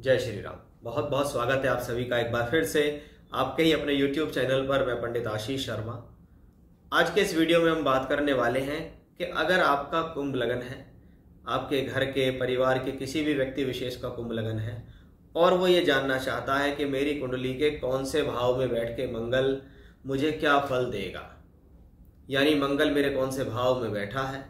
जय श्री राम। बहुत बहुत स्वागत है आप सभी का एक बार फिर से आपके ही अपने YouTube चैनल पर। मैं पंडित आशीष शर्मा। आज के इस वीडियो में हम बात करने वाले हैं कि अगर आपका कुंभ लगन है, आपके घर के परिवार के किसी भी व्यक्ति विशेष का कुंभ लगन है और वो ये जानना चाहता है कि मेरी कुंडली के कौन से भाव में बैठ के मंगल मुझे क्या फल देगा, यानी मंगल मेरे कौन से भाव में बैठा है,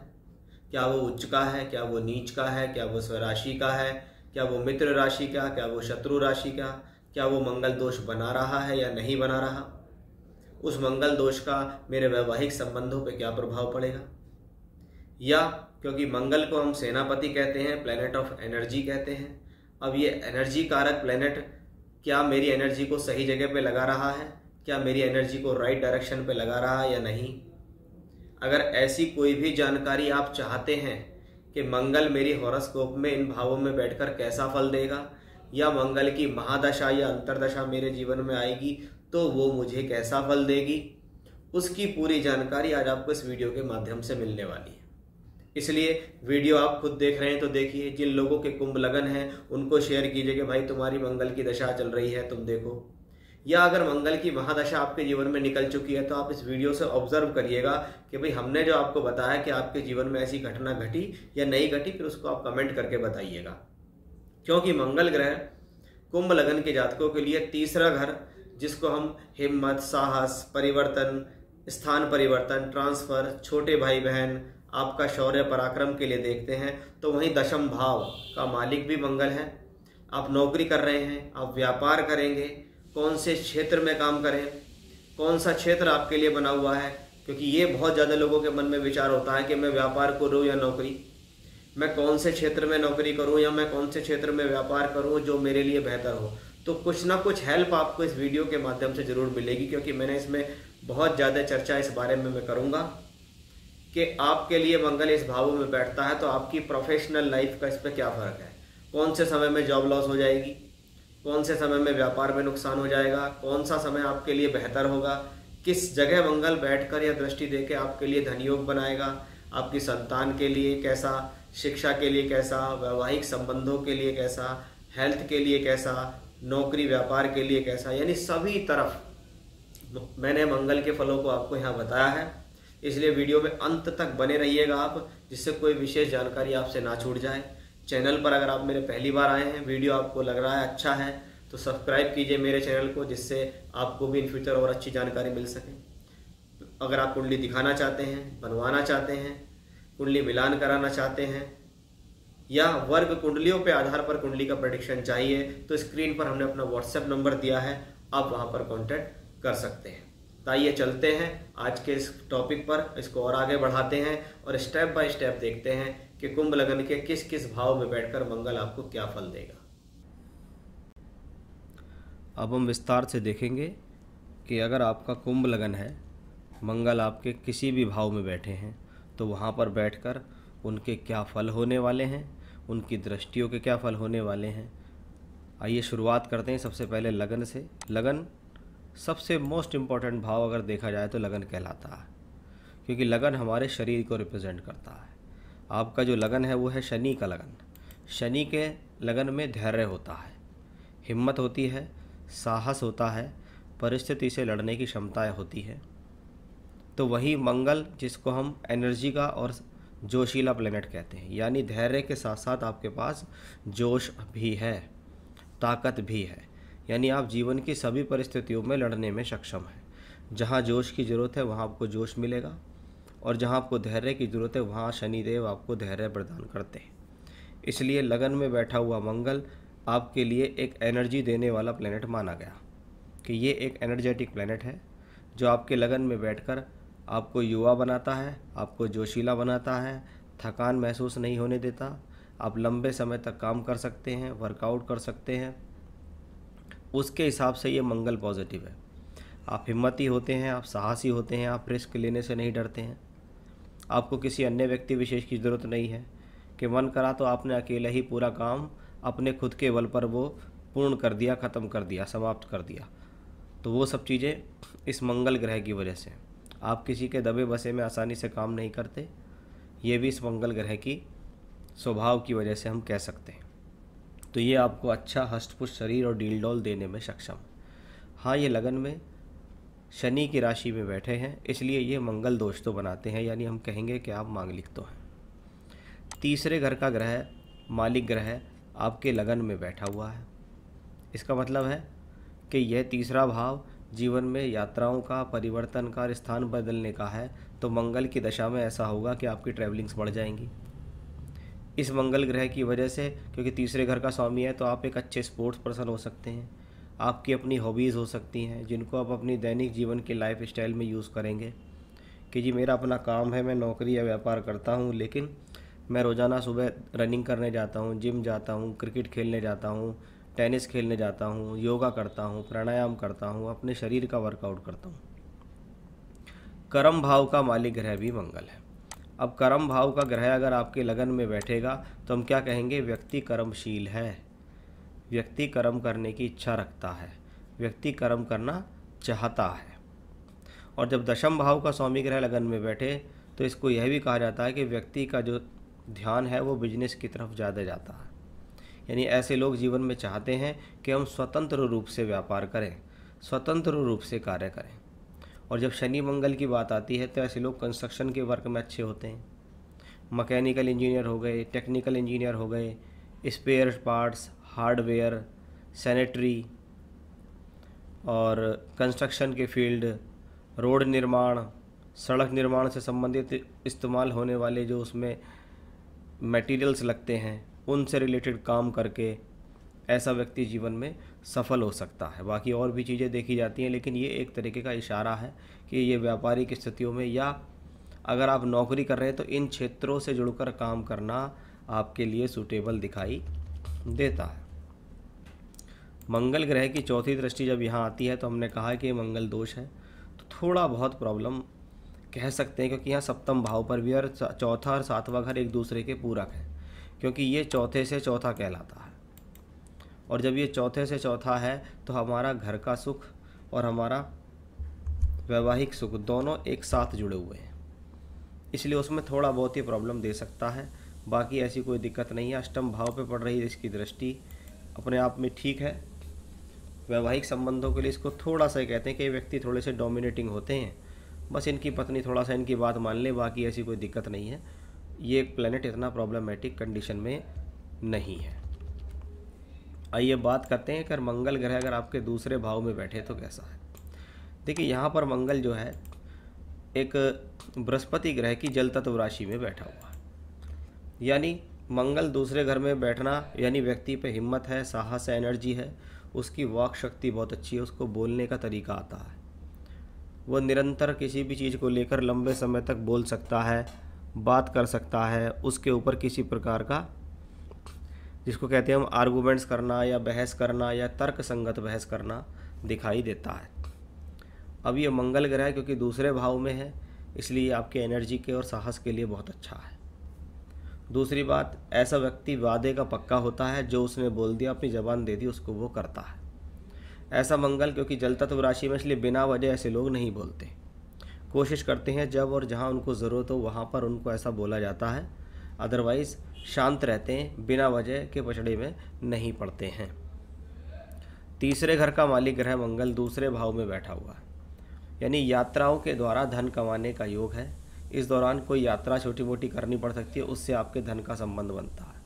क्या वो उच्च का है, क्या वो नीच का है, क्या वो स्वराशि का है, क्या वो मित्र राशि का, क्या वो शत्रु राशि का, क्या वो मंगल दोष बना रहा है या नहीं बना रहा, उस मंगल दोष का मेरे वैवाहिक संबंधों पे क्या प्रभाव पड़ेगा। या क्योंकि मंगल को हम सेनापति कहते हैं, प्लेनेट ऑफ एनर्जी कहते हैं, अब ये एनर्जी कारक प्लेनेट क्या मेरी एनर्जी को सही जगह पे लगा रहा है, क्या मेरी एनर्जी को राइट डायरेक्शन पे लगा रहा है या नहीं। अगर ऐसी कोई भी जानकारी आप चाहते हैं कि मंगल मेरी हॉरोस्कोप में इन भावों में बैठकर कैसा फल देगा या मंगल की महादशा या अंतरदशा मेरे जीवन में आएगी तो वो मुझे कैसा फल देगी, उसकी पूरी जानकारी आज आपको इस वीडियो के माध्यम से मिलने वाली है। इसलिए वीडियो आप खुद देख रहे हैं तो देखिए, जिन लोगों के कुंभ लगन है उनको शेयर कीजिए कि भाई तुम्हारी मंगल की दशा चल रही है, तुम देखो। या अगर मंगल की महादशा आपके जीवन में निकल चुकी है तो आप इस वीडियो से ऑब्जर्व करिएगा कि भाई हमने जो आपको बताया कि आपके जीवन में ऐसी घटना घटी या नहीं घटी, फिर उसको आप कमेंट करके बताइएगा। क्योंकि मंगल ग्रह कुंभ लगन के जातकों के लिए तीसरा घर, जिसको हम हिम्मत, साहस, परिवर्तन, स्थान परिवर्तन, ट्रांसफर, छोटे भाई बहन, आपका शौर्य पराक्रम के लिए देखते हैं, तो वहीं दशम भाव का मालिक भी मंगल है। आप नौकरी कर रहे हैं, आप व्यापार करेंगे, कौन से क्षेत्र में काम करें, कौन सा क्षेत्र आपके लिए बना हुआ है, क्योंकि ये बहुत ज़्यादा लोगों के मन में विचार होता है कि मैं व्यापार करूँ या नौकरी, मैं कौन से क्षेत्र में नौकरी करूँ या मैं कौन से क्षेत्र में व्यापार करूँ जो मेरे लिए बेहतर हो। तो कुछ ना कुछ हेल्प आपको इस वीडियो के माध्यम से ज़रूर मिलेगी, क्योंकि मैंने इसमें बहुत ज़्यादा चर्चा इस बारे में मैं करूँगा कि आपके लिए मंगल इस भावों में बैठता है तो आपकी प्रोफेशनल लाइफ का इस पर क्या फ़र्क है, कौन से समय में जॉब लॉस हो जाएगी, कौन से समय में व्यापार में नुकसान हो जाएगा, कौन सा समय आपके लिए बेहतर होगा, किस जगह मंगल बैठकर या दृष्टि देके आपके लिए धन योग बनाएगा, आपकी संतान के लिए कैसा, शिक्षा के लिए कैसा, वैवाहिक संबंधों के लिए कैसा, हेल्थ के लिए कैसा, नौकरी व्यापार के लिए कैसा, यानी सभी तरफ मैंने मंगल के फलों को आपको यहाँ बताया है। इसलिए वीडियो में अंत तक बने रहिएगा आप, जिससे कोई विशेष जानकारी आपसे ना छूट जाए। चैनल पर अगर आप मेरे पहली बार आए हैं, वीडियो आपको लग रहा है अच्छा है तो सब्सक्राइब कीजिए मेरे चैनल को, जिससे आपको भी इन फ्यूचर और अच्छी जानकारी मिल सके। अगर आप कुंडली दिखाना चाहते हैं, बनवाना चाहते हैं, कुंडली मिलान कराना चाहते हैं या वर्ग कुंडलियों पे आधार पर कुंडली का प्रेडिक्शन चाहिए तो स्क्रीन पर हमने अपना व्हाट्सएप नंबर दिया है, आप वहाँ पर कॉन्टैक्ट कर सकते हैं। तो आइए चलते हैं आज के इस टॉपिक पर, इसको और आगे बढ़ाते हैं और स्टेप बाय स्टेप देखते हैं कि कुंभ लगन के किस किस भाव में बैठकर मंगल आपको क्या फल देगा। अब हम विस्तार से देखेंगे कि अगर आपका कुंभ लगन है, मंगल आपके किसी भी भाव में बैठे हैं तो वहाँ पर बैठकर उनके क्या फल होने वाले हैं, उनकी दृष्टियों के क्या फल होने वाले हैं। आइए शुरुआत करते हैं सबसे पहले लगन से। लगन सबसे मोस्ट इम्पॉर्टेंट भाव अगर देखा जाए तो लगन कहलाता है, क्योंकि लगन हमारे शरीर को रिप्रेजेंट करता है। आपका जो लगन है वो है शनि का लगन। शनि के लगन में धैर्य होता है, हिम्मत होती है, साहस होता है, परिस्थिति से लड़ने की क्षमताएं होती है। तो वही मंगल, जिसको हम एनर्जी का और जोशीला प्लेनेट कहते हैं, यानी धैर्य के साथ साथ आपके पास जोश भी है, ताकत भी है, यानी आप जीवन की सभी परिस्थितियों में लड़ने में सक्षम हैं। जहाँ जोश की ज़रूरत है वहाँ आपको जोश मिलेगा और जहाँ आपको धैर्य की ज़रूरत है वहाँ शनिदेव आपको धैर्य प्रदान करते हैं। इसलिए लगन में बैठा हुआ मंगल आपके लिए एक एनर्जी देने वाला प्लेनेट माना गया कि ये एक एनर्जेटिक प्लेनेट है जो आपके लगन में बैठकर आपको युवा बनाता है, आपको जोशीला बनाता है, थकान महसूस नहीं होने देता, आप लंबे समय तक काम कर सकते हैं, वर्कआउट कर सकते हैं। उसके हिसाब से ये मंगल पॉजिटिव है। आप हिम्मती होते हैं, आप साहसी होते हैं, आप रिस्क लेने से नहीं डरते हैं। आपको किसी अन्य व्यक्ति विशेष की ज़रूरत नहीं है कि मन करा तो आपने अकेले ही पूरा काम अपने खुद के बल पर वो पूर्ण कर दिया, ख़त्म कर दिया, समाप्त कर दिया। तो वो सब चीज़ें इस मंगल ग्रह की वजह से। आप किसी के दबे बसे में आसानी से काम नहीं करते, ये भी इस मंगल ग्रह की स्वभाव की वजह से हम कह सकते हैं। तो ये आपको अच्छा हष्ट-पुष्ट शरीर और डील-डॉल देने में सक्षम। हाँ, ये लगन में शनि की राशि में बैठे हैं, इसलिए ये मंगल दोष तो बनाते हैं, यानी हम कहेंगे कि आप मांगलिक तो हैं। तीसरे घर का ग्रह, मालिक ग्रह आपके लगन में बैठा हुआ है। इसका मतलब है कि यह तीसरा भाव जीवन में यात्राओं का, परिवर्तन का, स्थान बदलने का है। तो मंगल की दशा में ऐसा होगा कि आपकी ट्रैवलिंग्स बढ़ जाएंगी। इस मंगल ग्रह की वजह से, क्योंकि तीसरे घर का स्वामी है, तो आप एक अच्छे स्पोर्ट्स पर्सन हो सकते हैं। आपकी अपनी हॉबीज़ हो सकती हैं जिनको आप अपनी दैनिक जीवन के लाइफ स्टाइल में यूज़ करेंगे कि जी मेरा अपना काम है, मैं नौकरी या व्यापार करता हूँ, लेकिन मैं रोज़ाना सुबह रनिंग करने जाता हूँ, जिम जाता हूँ, क्रिकेट खेलने जाता हूँ, टेनिस खेलने जाता हूँ, योगा करता हूँ, प्राणायाम करता हूँ, अपने शरीर का वर्कआउट करता हूँ। कर्म भाव का मालिक ग्रह भी मंगल है। अब कर्म भाव का ग्रह अगर आपके लगन में बैठेगा तो हम क्या कहेंगे? व्यक्ति कर्मशील है, व्यक्ति कर्म करने की इच्छा रखता है, व्यक्ति कर्म करना चाहता है। और जब दशम भाव का स्वामी ग्रह लगन में बैठे तो इसको यह भी कहा जाता है कि व्यक्ति का जो ध्यान है वो बिजनेस की तरफ ज़्यादा जाता है। यानी ऐसे लोग जीवन में चाहते हैं कि हम स्वतंत्र रूप से व्यापार करें, स्वतंत्र रूप से कार्य करें। और जब शनि मंगल की बात आती है तो ऐसे लोग कंस्ट्रक्शन के वर्क में अच्छे होते हैं। मैकेनिकल इंजीनियर हो गए, टेक्निकल इंजीनियर हो गए, स्पेयर पार्ट्स, हार्डवेयर, सैनिटरी और कंस्ट्रक्शन के फील्ड, रोड निर्माण, सड़क निर्माण से संबंधित इस्तेमाल होने वाले जो उसमें मटेरियल्स लगते हैं, उनसे रिलेटेड काम करके ऐसा व्यक्ति जीवन में सफल हो सकता है। बाकी और भी चीज़ें देखी जाती हैं, लेकिन ये एक तरीके का इशारा है कि ये व्यापारिक स्थितियों में या अगर आप नौकरी कर रहे हैं तो इन क्षेत्रों से जुड़कर काम करना आपके लिए सूटेबल दिखाई देता है। मंगल ग्रह की चौथी दृष्टि जब यहाँ आती है तो हमने कहा कि मंगल दोष है, तो थोड़ा बहुत प्रॉब्लम कह सकते हैं, क्योंकि यहाँ सप्तम भाव पर भी और चौथा और सातवां घर एक दूसरे के पूरक है, क्योंकि ये चौथे से चौथा कहलाता है। और जब ये चौथे से चौथा है तो हमारा घर का सुख और हमारा वैवाहिक सुख दोनों एक साथ जुड़े हुए हैं, इसलिए उसमें थोड़ा बहुत ही प्रॉब्लम दे सकता है। बाकी ऐसी कोई दिक्कत नहीं है। अष्टम भाव पे पड़ रही है इसकी दृष्टि, अपने आप में ठीक है। वैवाहिक संबंधों के लिए इसको थोड़ा सा कहते हैं कि ये व्यक्ति थोड़े से डोमिनेटिंग होते हैं, बस इनकी पत्नी थोड़ा सा इनकी बात मान ले, बाकी ऐसी कोई दिक्कत नहीं है। ये एक प्लैनेट इतना प्रॉब्लमेटिक कंडीशन में नहीं है। आइए बात करते हैं कि मंगल ग्रह अगर आपके दूसरे भाव में बैठे तो कैसा है। देखिए यहाँ पर मंगल जो है एक बृहस्पति ग्रह की जल तत्व राशि में बैठा हुआ है। यानी मंगल दूसरे घर में बैठना यानी व्यक्ति पे हिम्मत है, साहस है, एनर्जी है, उसकी वाक शक्ति बहुत अच्छी है, उसको बोलने का तरीका आता है, वो निरंतर किसी भी चीज़ को लेकर लंबे समय तक बोल सकता है, बात कर सकता है, उसके ऊपर किसी प्रकार का जिसको कहते हैं हम आर्गूमेंट्स करना या बहस करना या तर्क संगत बहस करना दिखाई देता है। अब ये मंगल ग्रह क्योंकि दूसरे भाव में है, इसलिए आपके एनर्जी के और साहस के लिए बहुत अच्छा है। दूसरी बात, ऐसा व्यक्ति वादे का पक्का होता है, जो उसने बोल दिया, अपनी ज़बान दे दी, उसको वो करता है। ऐसा मंगल क्योंकि जल तत्व राशि में, इसलिए बिना वजह ऐसे लोग नहीं बोलते, कोशिश करते हैं जब और जहाँ उनको ज़रूरत हो वहाँ पर उनको ऐसा बोला जाता है, अदरवाइज़ शांत रहते हैं, बिना वजह के पछड़े में नहीं पड़ते हैं। तीसरे घर का मालिक ग्रह मंगल दूसरे भाव में बैठा हुआ है, यानी यात्राओं के द्वारा धन कमाने का योग है। इस दौरान कोई यात्रा छोटी मोटी करनी पड़ सकती है, उससे आपके धन का संबंध बनता है।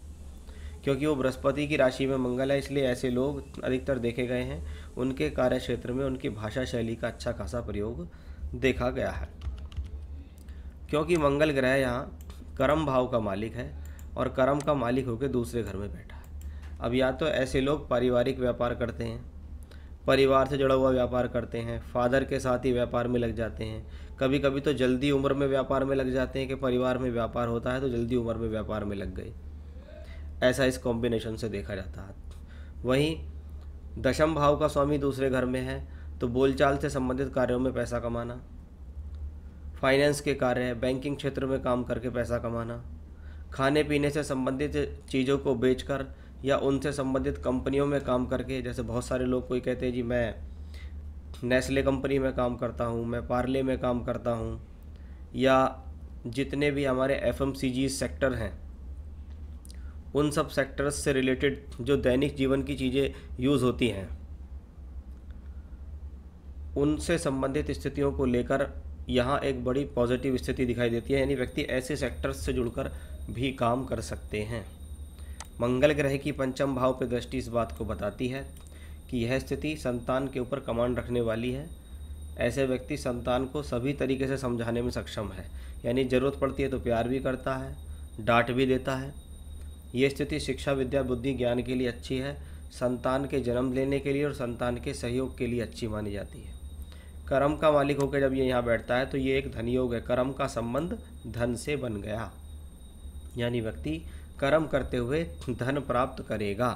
क्योंकि वो बृहस्पति की राशि में मंगल है, इसलिए ऐसे लोग अधिकतर देखे गए हैं, उनके कार्य क्षेत्र में उनकी भाषा शैली का अच्छा खासा प्रयोग देखा गया है। क्योंकि मंगल ग्रह यहाँ कर्म भाव का मालिक है और कर्म का मालिक होकर दूसरे घर में बैठा है। अब या तो ऐसे लोग पारिवारिक व्यापार करते हैं, परिवार से जुड़ा हुआ व्यापार करते हैं, फादर के साथ ही व्यापार में लग जाते हैं, कभी कभी तो जल्दी उम्र में व्यापार में लग जाते हैं कि परिवार में व्यापार होता है तो जल्दी उम्र में व्यापार में लग गए, ऐसा इस कॉम्बिनेशन से देखा जाता है। वहीं दशम भाव का स्वामी दूसरे घर में है तो बोलचाल से संबंधित कार्यों में पैसा कमाना, फाइनेंस के कार्य, बैंकिंग क्षेत्र में काम करके पैसा कमाना, खाने पीने से संबंधित चीज़ों को बेचकर या उनसे संबंधित कंपनियों में काम करके, जैसे बहुत सारे लोग कोई कहते हैं जी मैं नेस्ले कंपनी में काम करता हूँ, मैं पार्ले में काम करता हूँ, या जितने भी हमारे FMCG सेक्टर हैं उन सब सेक्टर्स से रिलेटेड जो दैनिक जीवन की चीज़ें यूज़ होती हैं उनसे संबंधित स्थितियों को लेकर यहाँ एक बड़ी पॉजिटिव स्थिति दिखाई देती है, यानी व्यक्ति ऐसे सेक्टर्स से जुड़कर भी काम कर सकते हैं। मंगल ग्रह की पंचम भाव पर दृष्टि इस बात को बताती है कि यह स्थिति संतान के ऊपर कमांड रखने वाली है। ऐसे व्यक्ति संतान को सभी तरीके से समझाने में सक्षम है, यानी ज़रूरत पड़ती है तो प्यार भी करता है, डांट भी देता है। ये स्थिति शिक्षा, विद्या, बुद्धि, ज्ञान के लिए अच्छी है, संतान के जन्म लेने के लिए और संतान के सहयोग के लिए अच्छी मानी जाती है। कर्म का मालिक होकर जब ये यहाँ बैठता है तो ये एक धन योग है। कर्म का संबंध धन से बन गया, यानी व्यक्ति कर्म करते हुए धन प्राप्त करेगा।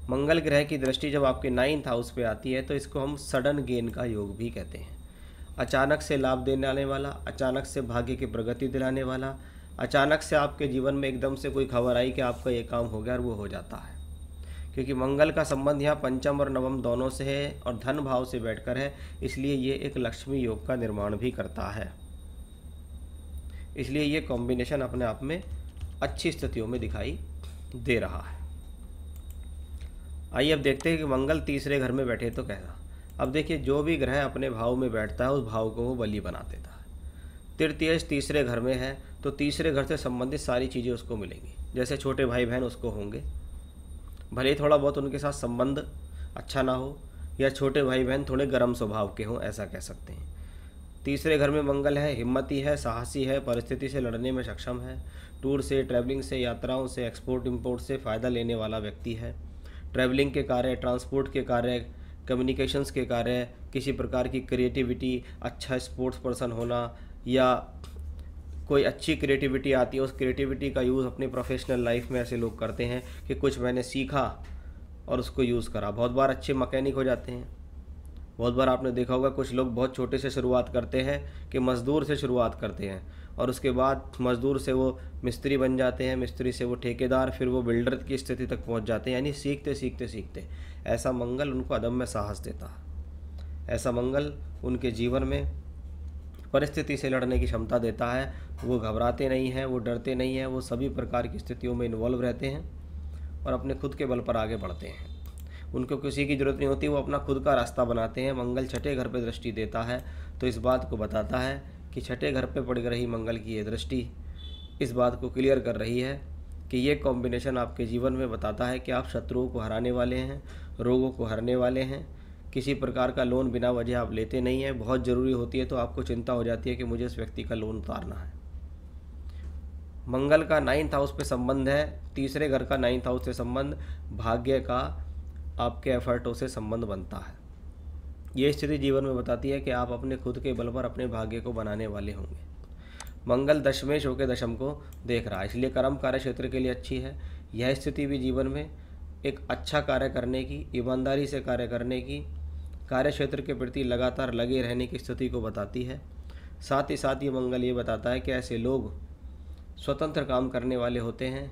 मंगल ग्रह की दृष्टि जब आपके 9th हाउस पे आती है तो इसको हम सडन गेन का योग भी कहते हैं। अचानक से लाभ देने वाला, अचानक से भाग्य की प्रगति दिलाने वाला, अचानक से आपके जीवन में एकदम से कोई खबर आई कि आपका ये काम हो गया और वो हो जाता है। क्योंकि मंगल का संबंध यहाँ पंचम और नवम दोनों से है और धन भाव से बैठकर है, इसलिए ये एक लक्ष्मी योग का निर्माण भी करता है। इसलिए ये कॉम्बिनेशन अपने आप में अच्छी स्थितियों में दिखाई दे रहा है। आइए अब देखते हैं कि मंगल तीसरे घर में बैठे तो कैसा। अब देखिए, जो भी ग्रह अपने भाव में बैठता है उस भाव को वो बली बना देता है। तृतीय तीसरे घर में है तो तीसरे घर से संबंधित सारी चीज़ें उसको मिलेंगी। जैसे छोटे भाई बहन उसको होंगे, भले ही थोड़ा बहुत उनके साथ संबंध अच्छा ना हो, या छोटे भाई बहन थोड़े गर्म स्वभाव के हों, ऐसा कह सकते हैं। तीसरे घर में मंगल है, हिम्मती है, साहसी है, परिस्थिति से लड़ने में सक्षम है, टूर से, ट्रैवलिंग से, यात्राओं से, एक्सपोर्ट इंपोर्ट से फ़ायदा लेने वाला व्यक्ति है। ट्रैवलिंग के कार्य, ट्रांसपोर्ट के कार्य, कम्युनिकेशंस के कार्य, किसी प्रकार की क्रिएटिविटी, अच्छा स्पोर्ट्स पर्सन होना, या कोई अच्छी क्रिएटिविटी आती है उस क्रिएटिविटी का यूज़ अपनी प्रोफेशनल लाइफ में ऐसे लोग करते हैं कि कुछ मैंने सीखा और उसको यूज़ करा। बहुत बार अच्छे मैकेनिक हो जाते हैं। बहुत बार आपने देखा होगा कुछ लोग बहुत छोटे से शुरुआत करते हैं कि मज़दूर से शुरुआत करते हैं और उसके बाद मज़दूर से वो मिस्त्री बन जाते हैं, मिस्त्री से वो ठेकेदार, फिर वो बिल्डर की स्थिति तक पहुंच जाते हैं, यानी सीखते सीखते सीखते। ऐसा मंगल उनको अदम्य साहस देता है। ऐसा मंगल उनके जीवन में परिस्थिति से लड़ने की क्षमता देता है। वो घबराते नहीं हैं, वो डरते नहीं हैं, वो सभी प्रकार की स्थितियों में इन्वॉल्व रहते हैं और अपने खुद के बल पर आगे बढ़ते हैं। उनको किसी की ज़रूरत नहीं होती, वो अपना खुद का रास्ता बनाते हैं। मंगल छठे घर पर दृष्टि देता है तो इस बात को बताता है कि छठे घर पर पड़ रही मंगल की ये दृष्टि इस बात को क्लियर कर रही है कि ये कॉम्बिनेशन आपके जीवन में बताता है कि आप शत्रुओं को हराने वाले हैं, रोगों को हराने वाले हैं। किसी प्रकार का लोन बिना वजह आप लेते नहीं हैं। बहुत ज़रूरी होती है तो आपको चिंता हो जाती है कि मुझे इस व्यक्ति का लोन उतारना है। मंगल का 9th हाउस पे संबंध है, तीसरे घर का 9th हाउस से संबंध, भाग्य का आपके एफर्टों से संबंध बनता है। ये स्थिति जीवन में बताती है कि आप अपने खुद के बल पर अपने भाग्य को बनाने वाले होंगे। मंगल दशमेश होकर दशम को देख रहा है, इसलिए कर्म कार्य क्षेत्र के लिए अच्छी है। यह स्थिति भी जीवन में एक अच्छा कार्य करने की, ईमानदारी से कार्य करने की, कार्य क्षेत्र के प्रति लगातार लगे रहने की स्थिति को बताती है। साथ ही साथ ये मंगल ये बताता है कि ऐसे लोग स्वतंत्र काम करने वाले होते हैं,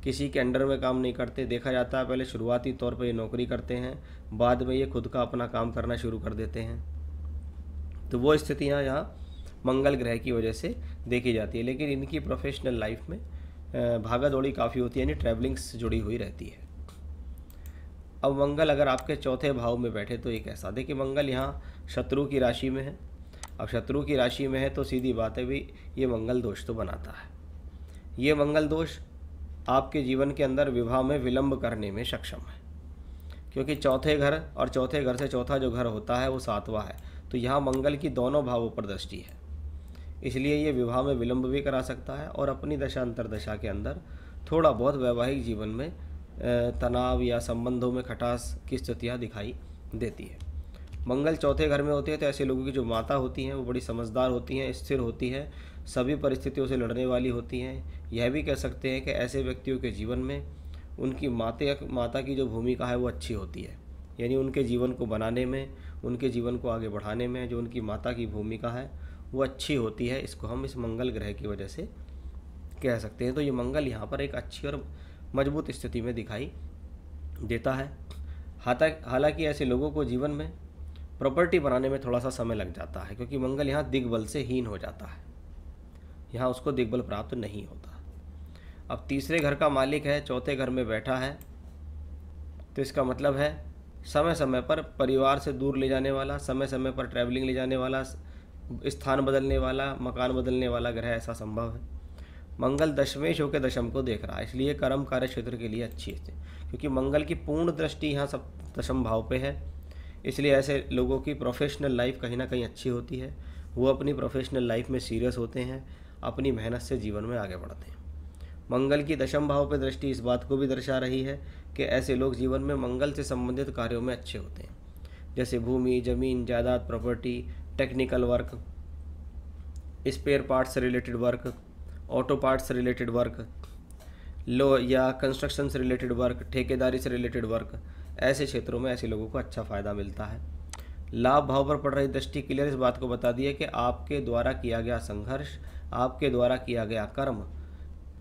किसी के अंडर में काम नहीं करते। देखा जाता है पहले शुरुआती तौर पर ये नौकरी करते हैं, बाद में ये खुद का अपना काम करना शुरू कर देते हैं। तो वो स्थितियाँ यहाँ मंगल ग्रह की वजह से देखी जाती है। लेकिन इनकी प्रोफेशनल लाइफ में भागा दौड़ी काफ़ी होती है, यानी ट्रैवलिंग से जुड़ी हुई रहती है। अब मंगल अगर आपके चौथे भाव में बैठे तो ये कैसा। देखिए, मंगल यहाँ शत्रु की राशि में है। अब शत्रु की राशि में है तो सीधी बात है भी, ये मंगल दोष तो बनाता है। ये मंगल दोष आपके जीवन के अंदर विवाह में विलंब करने में सक्षम है, क्योंकि चौथे घर और चौथे घर से चौथा जो घर होता है वो 7वां है। तो यहाँ मंगल की दोनों भावों पर दृष्टि है, इसलिए ये विवाह में विलंब भी करा सकता है और अपनी दशा अंतर्दशा के अंदर थोड़ा बहुत वैवाहिक जीवन में तनाव या संबंधों में खटास की स्थितियाँ दिखाई देती है। मंगल चौथे घर में होते हैं तो ऐसे लोगों की जो माता होती हैं वो बड़ी समझदार होती हैं, स्थिर होती हैं, सभी परिस्थितियों से लड़ने वाली होती हैं। यह भी कह सकते हैं कि ऐसे व्यक्तियों के जीवन में उनकी माता की जो भूमिका है वो अच्छी होती है, यानी उनके जीवन को बनाने में, उनके जीवन को आगे बढ़ाने में जो उनकी माता की भूमिका है वो अच्छी होती है। इसको हम इस मंगल ग्रह की वजह से कह सकते हैं। तो ये मंगल यहाँ पर एक अच्छी और मजबूत स्थिति में दिखाई देता है। हालांकि ऐसे लोगों को जीवन में प्रॉपर्टी बनाने में थोड़ा सा समय लग जाता है, क्योंकि मंगल यहाँ दिग्बल से हीन हो जाता है, यहाँ उसको दिग्बल प्राप्त नहीं होता। अब तीसरे घर का मालिक है, चौथे घर में बैठा है, तो इसका मतलब है समय समय पर परिवार से दूर ले जाने वाला, समय समय पर ट्रैवलिंग ले जाने वाला, स्थान बदलने वाला, मकान बदलने वाला ग्रह ऐसा संभव है। मंगल दशमेश होकर दशम को देख रहा है, इसलिए कर्म कार्य क्षेत्र के लिए अच्छी है, क्योंकि मंगल की पूर्ण दृष्टि यहाँ सब दशम भाव पे है। इसलिए ऐसे लोगों की प्रोफेशनल लाइफ कहीं ना कहीं अच्छी होती है, वो अपनी प्रोफेशनल लाइफ में सीरियस होते हैं, अपनी मेहनत से जीवन में आगे बढ़ते हैं। मंगल की दशम भाव पर दृष्टि इस बात को भी दर्शा रही है कि ऐसे लोग जीवन में मंगल से संबंधित कार्यों में अच्छे होते हैं, जैसे भूमि, जमीन, जायदाद, property, technical work, spare parts से रिलेटेड वर्क, ऑटो पार्ट्स से रिलेटेड वर्क, लो या कंस्ट्रक्शन से रिलेटेड वर्क, ठेकेदारी से रिलेटेड वर्क, ऐसे क्षेत्रों में ऐसे लोगों को अच्छा फ़ायदा मिलता है। लाभ भाव पर पड़ रही दृष्टि क्लियर इस बात को बता दी है कि आपके द्वारा किया गया संघर्ष, आपके द्वारा किया गया कर्म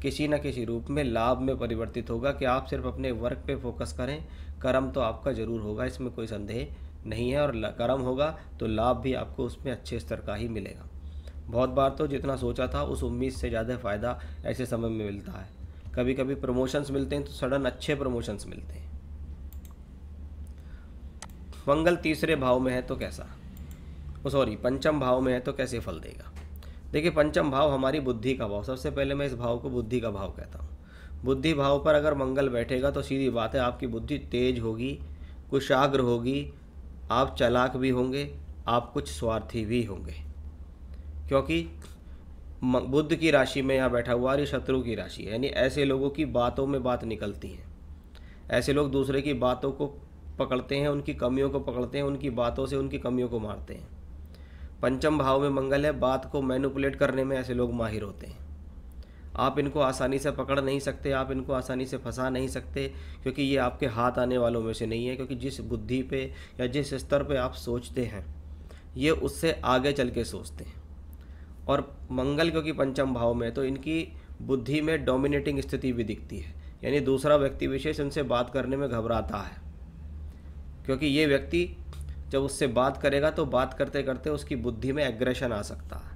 किसी न किसी रूप में लाभ में परिवर्तित होगा, कि आप सिर्फ अपने वर्क पे फोकस करें, कर्म तो आपका ज़रूर होगा, इसमें कोई संदेह नहीं है, और कर्म होगा तो लाभ भी आपको उसमें अच्छे स्तर का ही मिलेगा। बहुत बार तो जितना सोचा था उस उम्मीद से ज़्यादा फ़ायदा ऐसे समय में मिलता है। कभी कभी प्रमोशंस मिलते हैं तो सडन अच्छे प्रमोशंस मिलते हैं। मंगल तीसरे भाव में है तो कैसा, पंचम भाव में है तो कैसे फल देगा। देखिए, पंचम भाव हमारी बुद्धि का भाव, सबसे पहले मैं इस भाव को बुद्धि का भाव कहता हूँ। बुद्धि भाव पर अगर मंगल बैठेगा तो सीधी बात है, आपकी बुद्धि तेज होगी, कुशाग्र होगी, आप चालाक भी होंगे, आप कुछ स्वार्थी भी होंगे, क्योंकि बुध की राशि में यहाँ बैठा हुआ ये शत्रु की राशि है, यानी ऐसे लोगों की बातों में बात निकलती है। ऐसे लोग दूसरे की बातों को पकड़ते हैं, उनकी कमियों को पकड़ते हैं, उनकी बातों से उनकी कमियों को मारते हैं। पंचम भाव में मंगल है, बात को मैनिपुलेट करने में ऐसे लोग माहिर होते हैं। आप इनको आसानी से पकड़ नहीं सकते, आप इनको आसानी से फंसा नहीं सकते, क्योंकि ये आपके हाथ आने वालों में से नहीं है, क्योंकि जिस बुद्धि पे या जिस स्तर पे आप सोचते हैं ये उससे आगे चल के सोचते हैं। और मंगल क्योंकि पंचम भाव में, तो इनकी बुद्धि में डोमिनेटिंग स्थिति भी दिखती है, यानी दूसरा व्यक्ति विशेष इनसे बात करने में घबराता है, क्योंकि ये व्यक्ति जब उससे बात करेगा तो बात करते करते उसकी बुद्धि में एग्रेशन आ सकता है।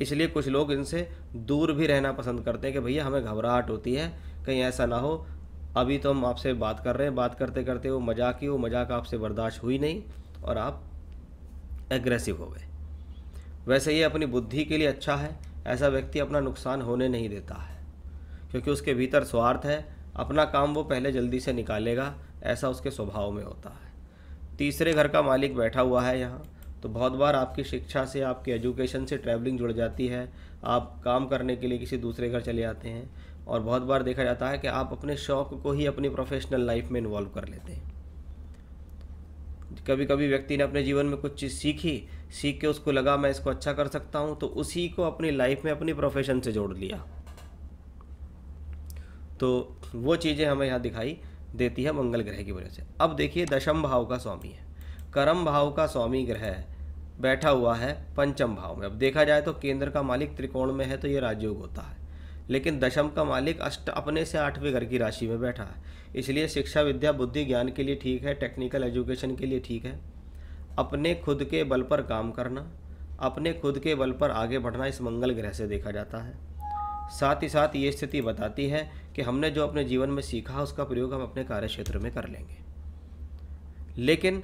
इसलिए कुछ लोग इनसे दूर भी रहना पसंद करते हैं कि भैया हमें घबराहट होती है, कहीं ऐसा ना हो अभी तो हम आपसे बात कर रहे हैं, बात करते करते वो मजाक आपसे बर्दाश्त हुई नहीं और आप एग्रेसिव हो गए। वैसे ये अपनी बुद्धि के लिए अच्छा है, ऐसा व्यक्ति अपना नुकसान होने नहीं देता है, क्योंकि उसके भीतर स्वार्थ है, अपना काम वो पहले जल्दी से निकालेगा, ऐसा उसके स्वभाव में होता है। तीसरे घर का मालिक बैठा हुआ है यहाँ, तो बहुत बार आपकी शिक्षा से, आपकी एजुकेशन से ट्रैवलिंग जुड़ जाती है, आप काम करने के लिए किसी दूसरे घर चले जाते हैं, और बहुत बार देखा जाता है कि आप अपने शौक़ को ही अपनी प्रोफेशनल लाइफ में इन्वॉल्व कर लेते हैं। कभी कभी व्यक्ति ने अपने जीवन में कुछ चीज़ सीख के उसको लगा मैं इसको अच्छा कर सकता हूँ, तो उसी को अपनी लाइफ में अपनी प्रोफेशन से जोड़ लिया, तो वो चीज़ें हमें यहाँ दिखाई देती है मंगल ग्रह की वजह से। अब देखिए, दशम भाव का स्वामी है, कर्म भाव का स्वामी ग्रह बैठा हुआ है पंचम भाव में। अब देखा जाए तो केंद्र का मालिक त्रिकोण में है तो ये राजयोग होता है, लेकिन दशम का मालिक अपने से 8वें घर की राशि में बैठा है, इसलिए शिक्षा, विद्या, बुद्धि, ज्ञान के लिए ठीक है, टेक्निकल एजुकेशन के लिए ठीक है। अपने खुद के बल पर काम करना, अपने खुद के बल पर आगे बढ़ना इस मंगल ग्रह से देखा जाता है। साथ ही साथ ये स्थिति बताती है कि हमने जो अपने जीवन में सीखा उसका प्रयोग हम अपने कार्य क्षेत्र में कर लेंगे। लेकिन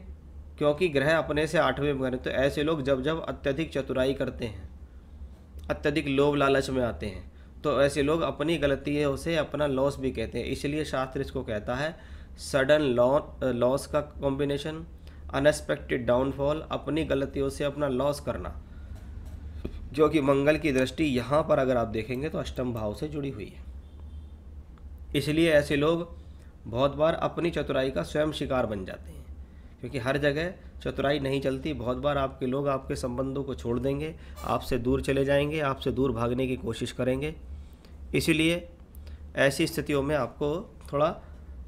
क्योंकि ग्रह अपने से 8वें में, तो ऐसे लोग जब जब अत्यधिक चतुराई करते हैं, अत्यधिक लोभ लालच में आते हैं, तो ऐसे लोग अपनी गलतियों से अपना लॉस भी कहते हैं। इसलिए शास्त्र इसको कहता है सडन लॉस का कॉम्बिनेशन, अनएक्सपेक्टेड डाउनफॉल, अपनी गलतियों से अपना लॉस करना, जो कि मंगल की दृष्टि यहाँ पर अगर आप देखेंगे तो अष्टम भाव से जुड़ी हुई है। इसलिए ऐसे लोग बहुत बार अपनी चतुराई का स्वयं शिकार बन जाते हैं, क्योंकि हर जगह चतुराई नहीं चलती। बहुत बार आपके लोग आपके संबंधों को छोड़ देंगे, आपसे दूर चले जाएंगे, आपसे दूर भागने की कोशिश करेंगे। इसीलिए ऐसी स्थितियों में आपको थोड़ा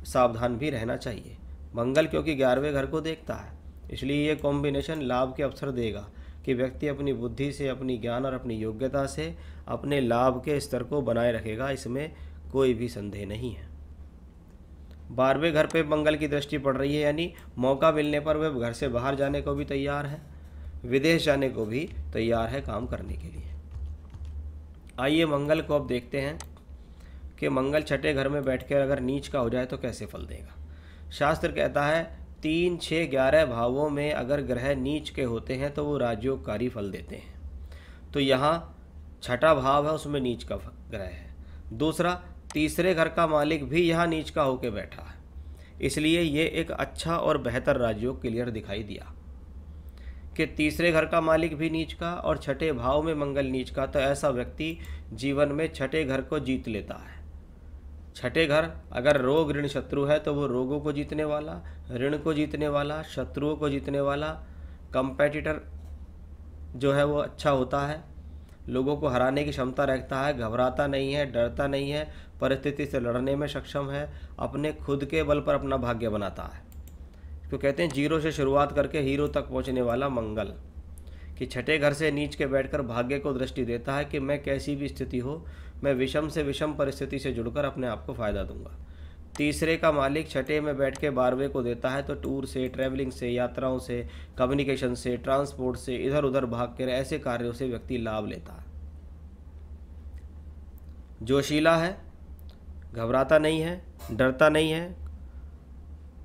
सावधान भी रहना चाहिए। मंगल क्योंकि 11वें घर को देखता है, इसलिए ये कॉम्बिनेशन लाभ के अवसर देगा कि व्यक्ति अपनी बुद्धि से, अपनी ज्ञान और अपनी योग्यता से अपने लाभ के स्तर को बनाए रखेगा, इसमें कोई भी संदेह नहीं है। 12वें घर पे मंगल की दृष्टि पड़ रही है, यानी मौका मिलने पर वह घर से बाहर जाने को भी तैयार है, विदेश जाने को भी तैयार है काम करने के लिए। आइए मंगल को अब देखते हैं कि मंगल छठे घर में बैठकर अगर नीच का हो जाए तो कैसे फल देगा। शास्त्र कहता है 3, 6, 11 भावों में अगर ग्रह नीच के होते हैं तो वो राजयोगकारी फल देते हैं। तो यहाँ छठा भाव है, उसमें नीच का ग्रह है। दूसरा, तीसरे घर का मालिक भी यहाँ नीच का होकर बैठा है, इसलिए ये एक अच्छा और बेहतर राजयोग क्लियर दिखाई दिया कि तीसरे घर का मालिक भी नीच का और छठे भाव में मंगल नीच का, तो ऐसा व्यक्ति जीवन में छठे घर को जीत लेता है। छठे घर अगर रोग ऋण शत्रु है तो वो रोगों को जीतने वाला, ऋण को जीतने वाला, शत्रुओं को जीतने वाला, कंपेटिटर जो है वो अच्छा होता है, लोगों को हराने की क्षमता रखता है, घबराता नहीं है, डरता नहीं है, परिस्थिति से लड़ने में सक्षम है, अपने खुद के बल पर अपना भाग्य बनाता है। तो कहते हैं जीरो से शुरुआत करके हीरो तक पहुंचने वाला मंगल, कि छठे घर से नीच के बैठकर भाग्य को दृष्टि देता है कि मैं कैसी भी स्थिति हो, मैं विषम से विषम परिस्थिति से जुड़कर अपने आप को फायदा दूंगा। तीसरे का मालिक छठे में बैठ के 12वें को देता है, तो टूर से, ट्रैवलिंग से, यात्राओं से, कम्युनिकेशन से, ट्रांसपोर्ट से, इधर उधर भाग कर ऐसे कार्यों से व्यक्ति लाभ लेता है। जोशीला है, घबराता नहीं है, डरता नहीं है,